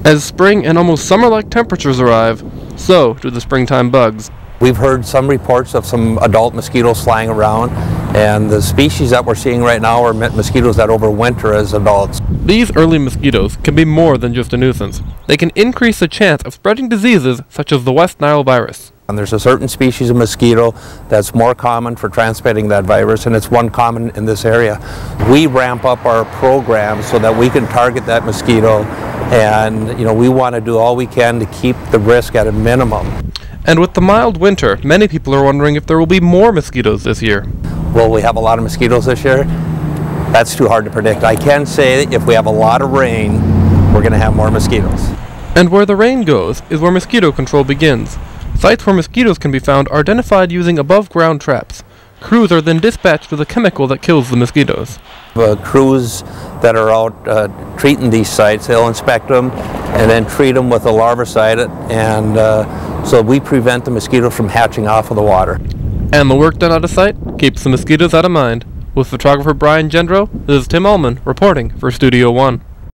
As spring and almost summer-like temperatures arrive, so do the springtime bugs. We've heard some reports of some adult mosquitoes flying around, and the species that we're seeing right now are mosquitoes that overwinter as adults. These early mosquitoes can be more than just a nuisance. They can increase the chance of spreading diseases such as the West Nile virus. And there's a certain species of mosquito that's more common for transmitting that virus, and it's one common in this area. We ramp up our program so that we can target that mosquito, and we want to do all we can to keep the risk at a minimum. And with the mild winter, many people are wondering if there will be more mosquitoes this year. Will we have a lot of mosquitoes this year? That's too hard to predict. I can say that if we have a lot of rain, we're going to have more mosquitoes. And where the rain goes is where mosquito control begins. Sites where mosquitoes can be found are identified using above-ground traps. Crews are then dispatched with a chemical that kills the mosquitoes. Crews that are out treating these sites, they'll inspect them and then treat them with a larvicide, and so we prevent the mosquito from hatching off of the water. And the work done out of sight keeps the mosquitoes out of mind. With photographer Brian Gendro, this is Tim Ullman reporting for Studio One.